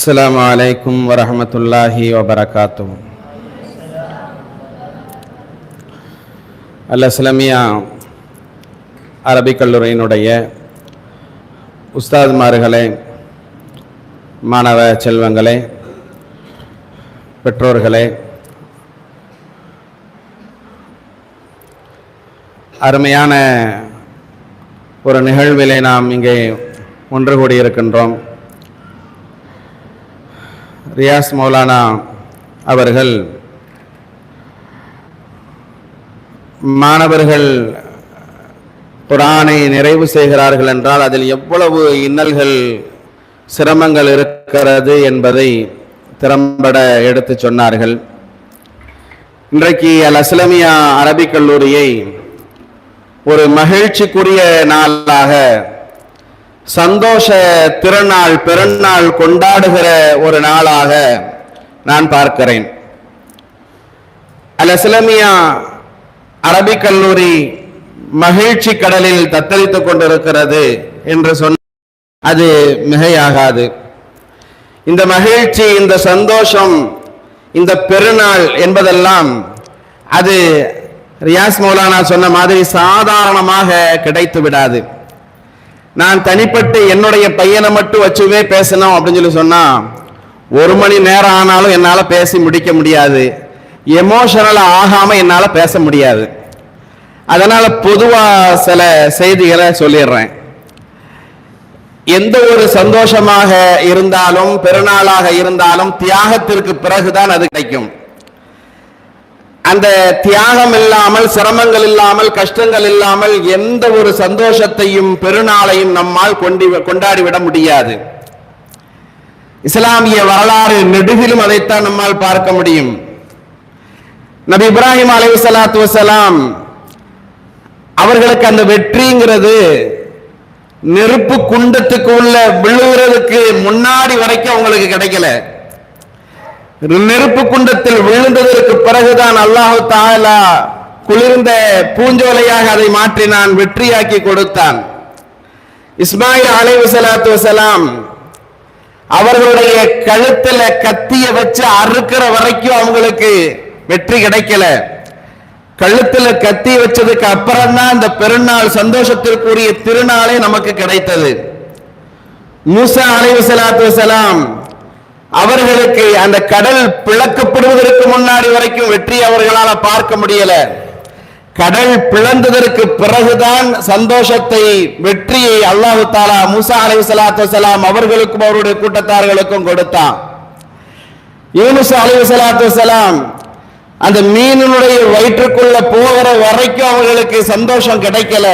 அஸ்ஸலாமு அலைக்கும் வரஹ்மத்துல்லாஹி வபரகாத்துஹு. அல் இஸ்லாமியா அரபிக் கல்லூரியினுடைய உஸ்தாத்மார்களே, மாணவ செல்வங்களே, பெற்றோர்களே, அருமையான ஒரு நிகழ்விலே நாம் இங்கே ஒன்று கூடியிருக்கின்றோம். ரியாஸ் மௌலானா அவர்கள் மாணவர்கள் குர்ஆனை நிறைவு செய்கிறார்கள் என்றால் அதில் எவ்வளவு இன்னல்கள், சிரமங்கள் இருக்கிறது என்பதை திறம்பட எடுத்து சொன்னார்கள். இன்றைக்கு அல் இஸ்லாமியா அரபிக் கல்லூரியை ஒரு மகிழ்ச்சிக்குரிய நாளாக, சந்தோஷ திருநாள், பெருநாள் கொண்டாடுகிற ஒரு நாளாக நான் பார்க்கிறேன். அல் இஸ்லாமியா அரபிக் கல்லூரி மகிழ்ச்சி கடலில் தத்தளித்துக் கொண்டிருக்கிறது என்று சொன்ன அது மிகையாகாது. இந்த மகிழ்ச்சி, இந்த சந்தோஷம், இந்த பெருநாள் என்பதெல்லாம் அது ரியாஸ் மௌலானா சொன்ன மாதிரி சாதாரணமாக கிடைத்து விடாது. நான் தனிப்பட்டு என்னுடைய பையனை மட்டும் வச்சுவே பேசணும் அப்படின்னு சொல்லி சொன்னா 1 மணி நேரம் ஆனாலும் என்னால பேசி முடிக்க முடியாது. எமோஷனல் ஆகாம என்னால பேச முடியாது. அதனால பொதுவா சில செய்திகளை சொல்லிடுறேன். எந்த ஒரு சந்தோஷமாக இருந்தாலும், பெருநாளாக இருந்தாலும் தியாகத்திற்கு பிறகுதான் அது கிடைக்கும். அந்த தியாகம் இல்லாமல், சிரமங்கள் இல்லாமல், கஷ்டங்கள் இல்லாமல் எந்த ஒரு சந்தோஷத்தையும் பெருநாளையும் நம்மால் கொண்டாடிவிட முடியாது. இஸ்லாமிய வரலாறு நெடுகிலும் அதைத்தான் நம்மால் பார்க்க முடியும். நபி இப்ராஹிம் அலைஹிஸ்ஸலாத்து வஸ்ஸலாம் அவர்களுக்கு அந்த வெற்றிங்கிறது நெருப்பு குண்டத்துக்கு உள்ள விழுகிறதுக்கு முன்னாடி வரைக்கும் அவங்களுக்கு கிடைக்கல. நெருப்பு குண்டத்தில் விழுந்ததற்கு பிறகுதான் அல்லாஹ் தஆலா குளிர்ந்த பூஞ்சோலையாக அதை மாற்றினான், வெற்றியாக்கி கொடுத்தான். இஸ்மாயில் அலைஹிஸ்ஸலாத்து வஸ்ஸலாம் அவர்களுடைய கழுத்துல கத்திய வச்சு அறுக்கிற வரைக்கும் அவங்களுக்கு வெற்றி கிடைக்கல. கழுத்துல கத்தி வச்சதுக்கு அப்புறம் தான் இந்த பெருநாள், சந்தோஷத்திற்குரிய திருநாளே நமக்கு கிடைத்தது. மூசா அலைஹிஸ்ஸலாத்து வஸ்ஸலாம் அவர்களுக்கு அந்த கடல் பிளக்கப்படுவதற்கு முன்னாடி வரைக்கும் வெற்றி அவர்களால் பார்க்க முடியல. கடல் பிளந்ததற்கு பிறகுதான் சந்தோஷத்தை, வெற்றியை அல்லாஹ் தஆலா மூசா அலைஹிஸ்ஸலாத்து வஸ்ஸலாம் அவர்களுக்கும் அவருடைய கூட்டத்தார்களுக்கும் கொடுத்தான். யூனுஸ் அலைஹிஸ்ஸலாத்து வஸ்ஸலாம் அந்த மீனுடைய வயிற்றுக்குள்ள போகிற வரைக்கும் அவர்களுக்கு சந்தோஷம் கிடைக்கல.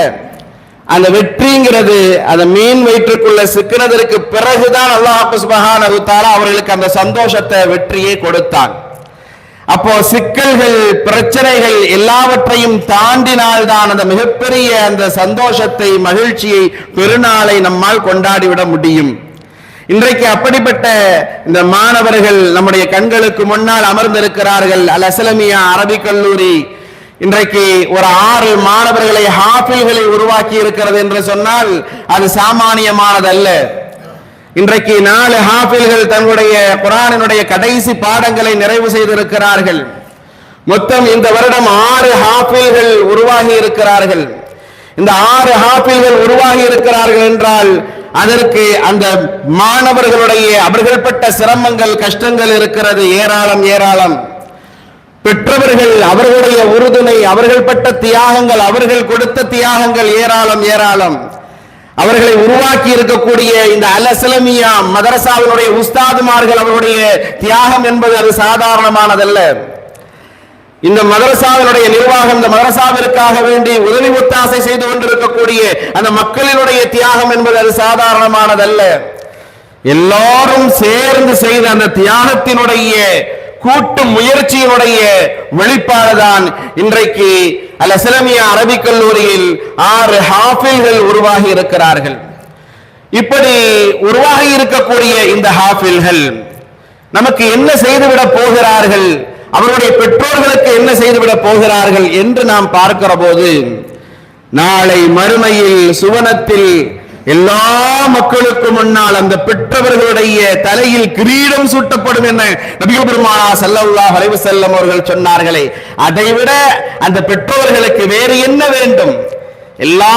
அந்த வெற்றிங்கிறது அந்த மீன் வயிற்றுக்குள்ள சிக்கினதற்கு பிறகுதான் அல்லாஹ் சுப்ஹானஹு வ தஆலா அவர்களுக்கு அந்த சந்தோஷத்தை, வெற்றியை கொடுத்தான். அப்போ சிக்கல்கள், பிரச்சனைகள் எல்லாவற்றையும் தாண்டினால்தான் அந்த மிகப்பெரிய அந்த சந்தோஷத்தை, மகிழ்ச்சியை, பெருநாளை நம்மால் கொண்டாடிவிட முடியும். இன்றைக்கு அப்படிப்பட்ட இந்த மாணவர்கள் நம்முடைய கண்களுக்கு முன்னால் அமர்ந்திருக்கிறார்கள். அல் இஸ்லாமியா அரபிக் கல்லூரி இன்றைக்கு ஒரு 6 மாணவர்களை, ஹாஃபில்களை உருவாக்கி இருக்கிறது என்று சொன்னால் அது சாமானியமானதல்ல. இன்றைக்கு 4 ஹாஃபில்கள் தங்களுடைய குர்ஆனினுடைய கடைசி பாடங்களை நிறைவு செய்திருக்கிறார்கள். மொத்தம் இந்த வருடம் 6 ஹாஃபில்கள் உருவாகி இருக்கிறார்கள். இந்த 6 ஹாஃபில்கள் உருவாகி இருக்கிறார்கள் என்றால் அதற்கு அந்த மாணவர்களுடைய அவர்கள் பட்ட சிரமங்கள், கஷ்டங்கள் இருக்கிறது ஏராளம் ஏராளம். பெற்றவர்கள், அவர்களுடைய உறுதுணை, அவர்கள் பட்ட தியாகங்கள், அவர்கள் கொடுத்த தியாகங்கள் ஏராளம் ஏராளம். அவர்களை உருவாக்கி இருக்கக்கூடிய இந்த அல் இஸ்லாமியா மதரசாவினுடைய உஸ்தாதுமார்கள், அவர்களுடைய தியாகம் என்பது அது சாதாரணமானதல்ல. இந்த மதரசாவினுடைய நிர்வாகம், இந்த மதரசாவிற்காக வேண்டி உதவி ஒத்தாசை செய்து கொண்டிருக்கக்கூடிய அந்த மக்களினுடைய தியாகம் என்பது அது சாதாரணமானதல்ல. எல்லாரும் சேர்ந்து செய்த அந்த தியாகத்தினுடைய கூட்டு முயற்சியினுடைய வெளிப்பாடுதான் இன்றைக்கு அல் இஸ்லாமியா அரபிக் கல்லூரியில் 6 ஹாஃபில்கள் உருவாகி இருக்கிறார்கள். இப்படி உருவாகி இருக்கக்கூடிய இந்த ஹாஃபில்கள் நமக்கு என்ன செய்துவிட போகிறார்கள், அவருடைய பெற்றோர்களுக்கு என்ன செய்துவிட போகிறார்கள் என்று நாம் பார்க்கிற போது, நாளை மறுமையில் சுவனத்தில் எல்லா மக்களுக்கும் முன்னால் அந்த பெற்றவர்களுடைய தலையில் கிரீடம் சூட்டப்படும் என நபிகள் பெருமானார் ஸல்லல்லாஹு அலைஹி வஸல்லம் அவர்கள் சொன்னார்களே, அதைவிட அந்த பெற்றோர்களுக்கு வேறு என்ன வேண்டும்? எல்லா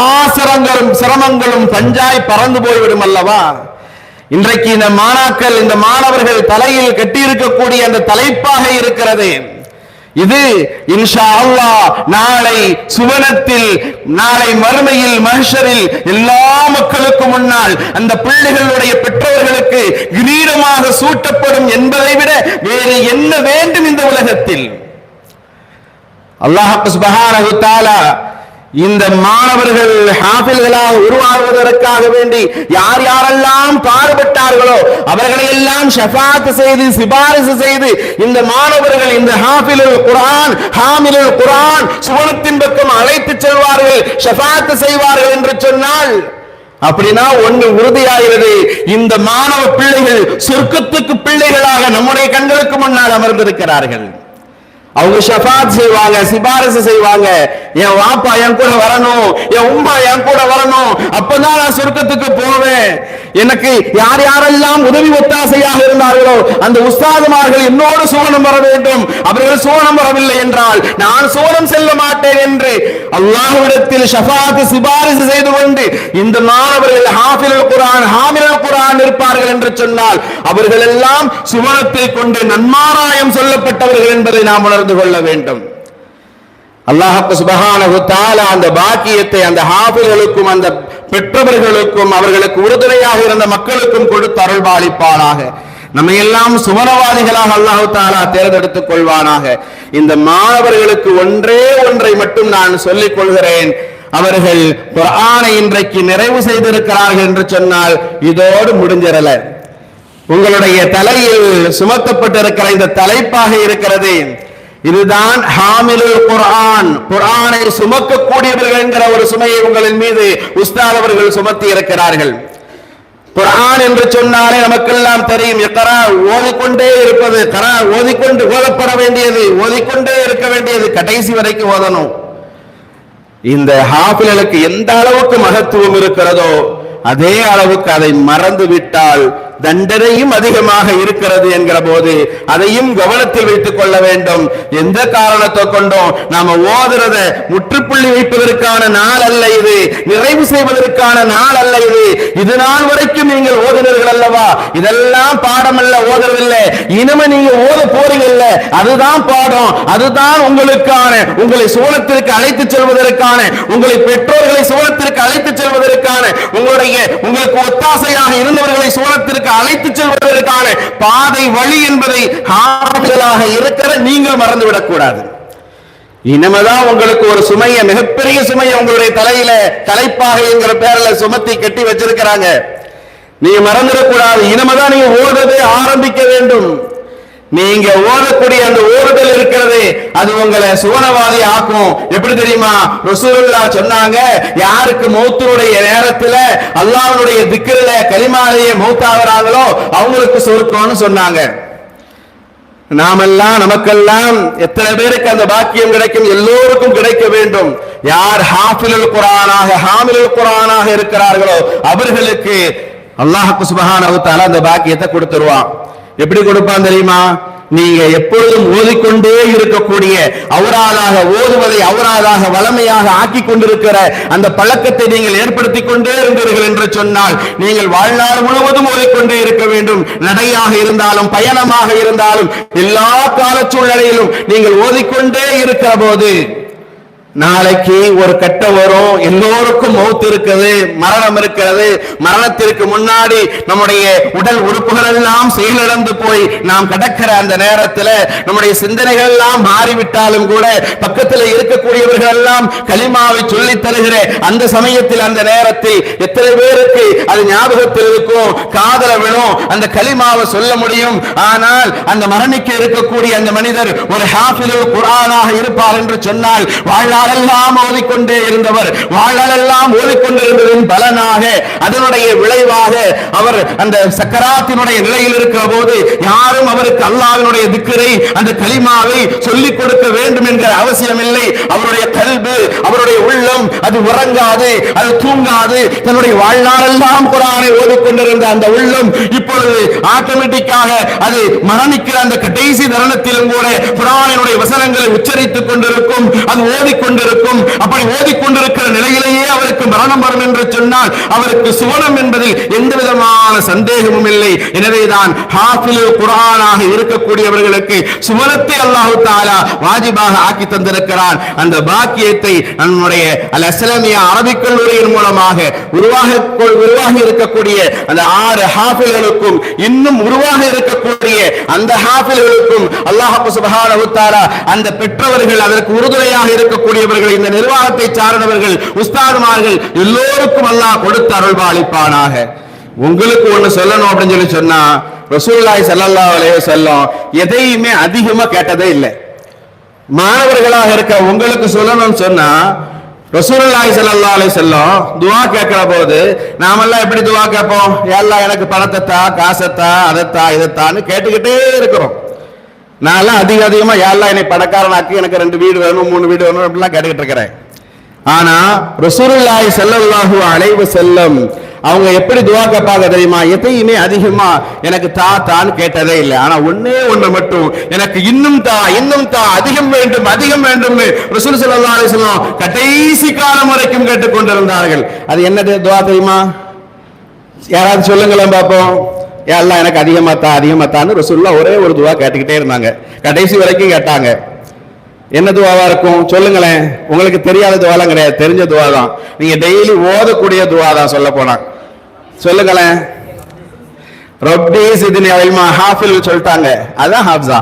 சிரமங்களும் பஞ்சாய் பறந்து போய்விடும் அல்லவா? இன்றைக்கு இந்த மாணாக்கள், இந்த மாணவர்கள் தலையில் கட்டியிருக்கக்கூடிய அந்த தலைப்பாக இருக்கிறது. இது இன்ஷா அல்லாஹ் நாளை சுவனத்தில், நாளை மறுமையில், மஹ்ஷரில் எல்லா மக்களுக்கும் முன்னால் அந்த பிள்ளைகளுடைய பெற்றோர்களுக்கு கிரீடமாக சூட்டப்படும் என்பதை விட வேறு என்ன வேண்டும் இந்த உலகத்தில்? அல்லாஹ் சுப்ஹானஹு வ தஆலா இந்த மாணவர்கள் ஹாஃபில்களாக உருவாகுவதற்காக வேண்டி யார் யாரெல்லாம் பாடுபட்டார்களோ அவர்களை எல்லாம் ஷஃபாத் செய்து, சிபாரிசு செய்து இந்த மாணவர்கள், இந்த ஹாஃபிலுல் குர்ஆன், ஹாமிலுல் குர்ஆன் சுவனத்தின் பக்கம் அழைத்து செல்வார்கள், ஷஃபாத் செய்வார்கள் என்று சொன்னால், அப்படின்னா ஒன்று உறுதியாகிறது, இந்த மாணவ பிள்ளைகள் சொர்க்கத்துக்கு பிள்ளைகளாக நம்முடைய கண்களுக்கு முன்னால் அமர்ந்திருக்கிறார்கள். அவங்க ஷஃபாத் செய்வாங்க, சிபாரிசு செய்வாங்க. என் வாப்பா என் கூட வரணும், என் உம்மா என் கூட வரணும், அப்பதான் நான் சொர்க்கத்துக்கு போவேன். எனக்கு யார் யாரெல்லாம் உதவி ஒத்தாசையாக இருந்தார்களோ அந்த உஸ்தாதுமார்கள் என்னோடு சோனம் வர வேண்டும். அவர்கள் சோனம் வரவில்லை என்றால் நான் சோனம் செல்ல மாட்டேன் என்று அல்லாஹ்விடத்தில் ஷஃபாத் சிபாரிசு செய்து கொண்டு இந்த மாணவர்கள் ஹாஃபிலுல் குர்ஆன், ஹாமிலுல் குர்ஆன் இருப்பார்கள் என்று சொன்னால் அவர்கள் எல்லாம் சுவனத்தை கொண்டு நன்மாராயம் சொல்லப்பட்டவர்கள் என்பதை நாம் உணர்ந்து கொள்ள வேண்டும். அல்லாஹ் சுப்ஹானஹு வ தஆலா அந்த பாக்கியத்தை அந்த ஹாஃபில்களுக்கும் அந்த பெற்றவர்களுக்கும் அவர்களுக்கு உறுதுணையாக இருந்த மக்களுக்கும் கொடுத்து அருள்பாலிப்பானாக. நம்மை எல்லாம் சுவனவாதிகளாக அல்லாஹ் தஆலா தேர்ந்தெடுத்துக் கொள்வானாக. இந்த மாணவர்களுக்கு ஒன்றை மட்டும் நான் சொல்லிக் கொள்கிறேன். அவர்கள் குர்ஆனை இன்றைக்கு நிறைவு செய்திருக்கிறார்கள் என்று சொன்னால் இதோடு முடிஞ்சிரல. உங்களுடைய தலையில் சுமத்தப்பட்டிருக்கிற இந்த தலைப்பாக இருக்கிறது, இதுதான் ஹாமிலுல் குர்ஆன், குர்ஆனை சுமக்கக்கூடியவர்கள் என்கிற ஒரு சுமையை உங்களின் மீது உஸ்தாத் அவர்கள் சுமத்தி இருக்கிறார்கள். குர்ஆன் என்று சொன்னாலே நமக்கெல்லாம் தெரியும், இக்ரா ஓதிக்கொண்டே இருப்பது, கரா ஓதிக்கொண்டு ஓதப்பட வேண்டியது, ஓதிக்கொண்டே இருக்க வேண்டியது, கடைசி வரைக்கும் ஓதணும். இந்த ஹாஃபில்களுக்கு எந்த அளவுக்கு மகத்துவம் இருக்கிறதோ அதே அளவுக்கு அதை மறந்து விட்டால் தண்டனையும் அதிகமாக இருக்கிறது என்கிற போது அதையும் கவனத்தில் வைத்துக் கொள்ள வேண்டும். எந்த காரணத்தை கொண்டோம் நாம ஓதுறத முற்றுப்புள்ளி வைப்பதற்கான நாள் அல்ல இது, நிறைவு செய்வதற்கான நாள் அல்ல இது. இது நாள் வரைக்கும் நீங்கள் ஓதுனீர்கள் அல்லவா, இதெல்லாம் பாடம் அல்ல, ஓதுறதில்லை. இனிமே நீங்க ஓத போறீங்கல்ல, அதுதான் பாடம், அதுதான் உங்களுக்கான, உங்களை சோழத்திற்கு அழைத்து செல்வதற்கான, உங்களை பெற்றோர்களை சோழத்திற்கு அழைத்து செல்வதற்கான, உங்களுக்கு ஒத்தாசையாக இருந்தவர்களை சோழத்திற்கு அழைத்து செல்வதற்கான பாதை வழி என்பதை ஹாஃபில்களாக இருக்கிற நீங்கள் மறந்துவிடக் கூடாது. இனிமேதான் உங்களுக்கு ஒரு சுமையை, மிகப்பெரிய சுமையை உங்களுடைய தலையில தலைப்பாக என்கிற பேரில் சுமத்தி கட்டி வச்சிருக்கிறாங்க. நீங்க மறந்துடக்கூடாது. இனிமேதான் நீங்க ஓடுறதை ஆரம்பிக்க வேண்டும். நீங்க ஓதக்கூடிய அந்த ஓடுதல் இருக்கிறது, அது உங்களை சுவனவாதி ஆக்கும். எப்படி தெரியுமா? ரசூலுல்லாஹ் சொன்னாங்க, யாருக்கு மௌத்தினுடைய நேரத்துல அல்லாஹ்வுடைய திக்ருல கலிமாலேயே மௌத்தாகிறாங்களோ அவங்களுக்கு சொர்க்கம்னு சொன்னாங்க. நாமெல்லாம், நமக்கெல்லாம் எத்தனை பேருக்கு அந்த பாக்கியம் கிடைக்கும்? எல்லோருக்கும் கிடைக்க வேண்டும். யார் ஹாஃபிலுல் குர்ஆனாக, ஹாமிலுல் குர்ஆனாக இருக்கிறார்களோ அவர்களுக்கு அல்லாஹ் சுப்ஹானஹு வ தஆலா அந்த பாக்கியத்தை கொடுத்துருவான். எப்படி கொடுப்பான் தெரியுமா? நீங்க எப்பொழுதும் ஓதிக்கொண்டே இருக்கக்கூடிய, அவராதாக ஓதுவதை அவராதாக வளமையாக ஆக்கி கொண்டிருக்கிற அந்த பழக்கத்தை நீங்கள் ஏற்படுத்திக் கொண்டே இருந்தீர்கள் என்று சொன்னால் நீங்கள் வாழ்நாள் முழுவதும் ஓதிக்கொண்டே இருக்க வேண்டும். நடையாக இருந்தாலும் பயணமாக இருந்தாலும் எல்லா கால சூழ்நிலையிலும் நீங்கள் ஓதிக்கொண்டே இருக்கிற போது நாளைக்கு ஒரு கட்டம் வரும், எல்லோருக்கும் மௌத் இருக்குது, மரணம் இருக்கிறது. மரணத்திற்கு முன்னாடி நம்முடைய உடல் உறுப்புகள் எல்லாம் செயலிழந்து போய் நாம் கடக்கிற அந்த நேரத்தில் நம்முடைய சிந்தனைகள் எல்லாம் மாறிவிட்டாலும் கூட பக்கத்தில் இருக்கக்கூடியவர்கள் எல்லாம் கலிமாவை சொல்லி தருகிற அந்த சமயத்தில், அந்த நேரத்தில் எத்தனை பேருக்கு அது ஞாபகத்தில் இருக்கும், காதல விழும், அந்த கலிமாவை சொல்ல முடியும். ஆனால் அந்த மரணிக்க இருக்கக்கூடிய அந்த மனிதர் ஒரு ஹாஃபிலுல் குர்ஆனாக இருப்பார் என்று சொன்னால் வாழ்நாள் வாழ்நாளெல்லாம் ஓதிக்கொண்டே இருந்தவர். வாழ்நாளெல்லாம் ஓதிக்கொண்டிருந்ததின் பலனாக, அதனுடைய விளைவாக அவர் அந்த சக்கராத்தினுடைய நிலையில் இருக்கிற போது யாரும் அவருக்கு அல்லாஹ்வினுடைய திக்ரை, அந்த கலிமாவை சொல்லிக் கொடுக்க வேண்டும் என்கிற அவசியம் இல்லை. அவருடைய கல்பு, அவருடைய உள்ளம் அது உறங்காது, அது தூங்காது. தன்னுடைய வாழ்நாளெல்லாம் குர்ஆனை ஓதிக்கொண்டிருந்த அந்த உள்ளம் இப்பொழுது ஆட்டோமேட்டிக்காக அது மரணிக்கிற அந்த கடைசி தருணத்திலும் கூட குர்ஆனினுடைய வசனங்களை உச்சரித்துக் கொண்டிருக்கும், அது ஓதிக்கொண்டிருக்கும். அப்படி ஓதிக்கொண்டிருக்கிற நிலையிலேயே அவருக்கு மரணம் வரும் என்று சொன்னால் அவருக்கு சுவனம் என்பதில் எந்த விதமான சந்தேகமும் இல்லை. எனவேதான் ஹாஃபிலுல் குர்ஆனாக இருக்கக்கூடியவர்களுக்கு சுவனத்தை அல்லாஹ் தஆலா வாஜிபாக ஆக்கி தந்திருக்கிறான். அந்த பாக்கியத்தை நம்முடைய அல் அஸ்லாமியா அரபிக் கல்லூரியின் மூலமாக உருவாகி இருக்கக்கூடிய அந்த 6 ஹாஃபில்களுக்கும் இன்னும் உருவாக இருக்கக்கூடிய அந்த ஹாஃபில்களுக்கும் அல்லாஹ் சுப்ஹானஹு வ தஆலா அந்த பெற்றவர்கள், அதற்கு உறுதுணையாக இருக்கக்கூடியவர்கள், இந்த நிர்வாகத்தை சார்ந்தவர்கள், உஸ்தாதுமார்கள் எல்லோருக்கும் அல்லாஹ் கொடுத்து அருள்பாலிப்பானாக. உங்களுக்கு ஒண்ணு சொல்லணும் அப்படின்னு சொன்னா, ரசூலுல்லாஹி ஸல்லல்லாஹு அலைஹி வஸல்லம் எதையுமே அதிகமா கேட்டதே இல்லை. மாணவர்களாக இருக்க உங்களுக்கு சொல்லணும்னு சொன்னா, ரசூலுல்லாஹி ஸல்லல்லாஹு அலைஹி வஸல்லம் துஆ கேட்கிற போது நாமெல்லாம் எப்படி துஆ கேட்போம்? யா அல்லாஹ் எனக்கு பணத்தை தா, காசை தா, அதை தா, இதை தான்னு கேட்டுக்கிட்டே இருக்கிறோம். நான் அதிகமா யா அல்லாஹ் என்னை பணக்காரனாக்கி, எனக்கு 2 வீடு வேணும், 3 வீடு வேணும் அப்படிலாம் கேட்டுக்கிட்டு இருக்கிறேன். ஆனா ரசூலுல்லாஹி ஸல்லல்லாஹு அலைஹி வஸல்லம் அவங்க எப்படி துஆ கேட்பாங்க தெரியுமா? எதையுமே அதிகமா எனக்கு தா தான்னு கேட்டதே இல்லை. ஆனா ஒண்ணே ஒண்ணு மட்டும், எனக்கு இன்னும் தா, இன்னும் தா, அதிகம் வேண்டும், அதிகம் வேண்டும் ரசூல் ஸல்லல்லாஹு அலைஹி வஸல்லம் கடைசி காலம் வரைக்கும் கேட்டுக்கொண்டிருந்தார்கள். அது என்ன துஆ தெரியுமா? யாராவது சொல்லுங்களேன் பாப்போம். யா அல்லாஹ் எனக்கு அதிகமா தா, அதிகமா தான்னு ரசூலுல்லாஹ் ஒரே ஒரு துஆ கேட்டுக்கிட்டே இருந்தாங்க. கடைசி வரைக்கும் கேட்டாங்க. என்ன துவாவா இருக்கும் சொல்லுங்களேன்? உங்களுக்கு தெரியாத துவாலாம் கிடையாது, தெரிஞ்ச துவா தான். நீங்க டெய்லி ஓதக்கூடிய துவா தான். சொல்ல போனா சொல்லுங்களேன். ரப்பி ஸித்னி இல்மா, ஹாஃபில் சொல்லிட்டாங்க, அதான் ஹாஃபிஸா.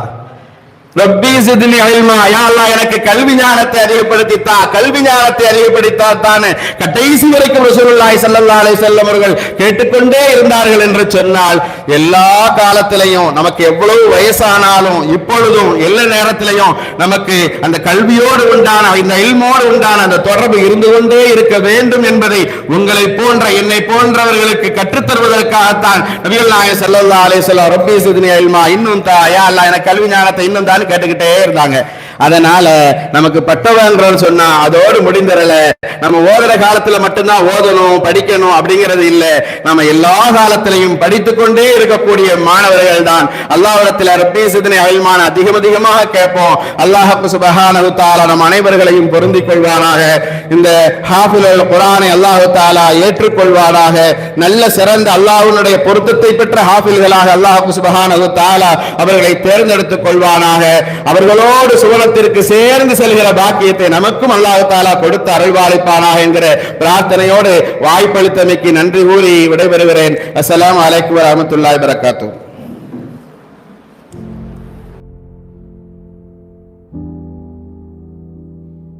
ரப்பி ஸித்னி இல்மா, யா அல்லாஹ் எனக்கு கல்வி ஞானத்தை அதிகப்படுத்தி தா, கல்வி ஞானத்தை அதிகப்படுத்தா தான் கடைசி வரைக்கும் ரசூலுல்லாஹி ஸல்லல்லாஹு அலைஹி வஸல்லம் அவர்கள் கேட்டுக்கொண்டே இருந்தார்கள் என்று சொன்னால், எல்லா காலத்திலையும் நமக்கு எவ்வளவு வயசானாலும் இப்பொழுதும் எல்லா நேரத்திலையும் நமக்கு அந்த கல்வியோடு உண்டான, இந்த இல்மோடு உண்டான அந்த தொடர்பு இருந்து கொண்டே இருக்க வேண்டும் என்பதை உங்களை போன்ற, என்னை போன்றவர்களுக்கு கற்றுத்தருவதற்காகத்தான் நபிகள் நாயகம் ஸல்லல்லாஹு அலைஹி வஸல்லம் ரப்பி ஸித்னி இல்மா, இன்னும் தா, யா அல்லாஹ் எனக்கு கல்வி ஞானத்தை இன்னும் தான் கேட்டுக்கிட்டே இருந்தாங்க. அதனால நமக்கு பட்டவங்கன்னு சொன்னா அதோடு முடிந்தறல. நம்ம ஓதுற காலத்துல மட்டும்தான் ஓதணும், படிக்கணும் அப்படிங்கிறது இல்ல. நம்ம எல்லா காலத்திலையும் படித்துக் கொண்டே இருக்கக்கூடிய மாணவர்கள் தான். அல்லாஹ்விடத்தில் ரப்பி ஸித்னி இல்மா அதிகமாக கேட்போம். அல்லாஹ் சுப்ஹானஹு வ தஆலா நம் அனைவர்களையும் பொருந்திக் கொள்வானாக. இந்த ஹாஃபிலுல் குர்ஆனை அல்லாஹ் தஆலா ஏற்றுக்கொள்வானாக. நல்ல சிறந்த அல்லாஹ்வுடைய பொருத்தத்தை பெற்ற ஹாஃபில்களாக அல்லாஹ் சுப்ஹானஹு வ தஆலா அவர்களை தேர்ந்தெடுத்துக் கொள்வானாக. அவர்களோடு சுவனத்திற்கு சேர்ந்து செல்கிற பாக்கியத்தை நமக்கும் அல்லாஹ் தஆலா கொடுத்து அருள்பாலிப்பானாக என்கிற பிரார்த்தனையோடு வாய்ப்பளித்தமைக்கு நன்றி கூறி விடைபெறுகிறேன். அஸ்ஸலாமு அலைக்கும் வரஹ்மத்துல்லாஹி வபரகாத்துஹு.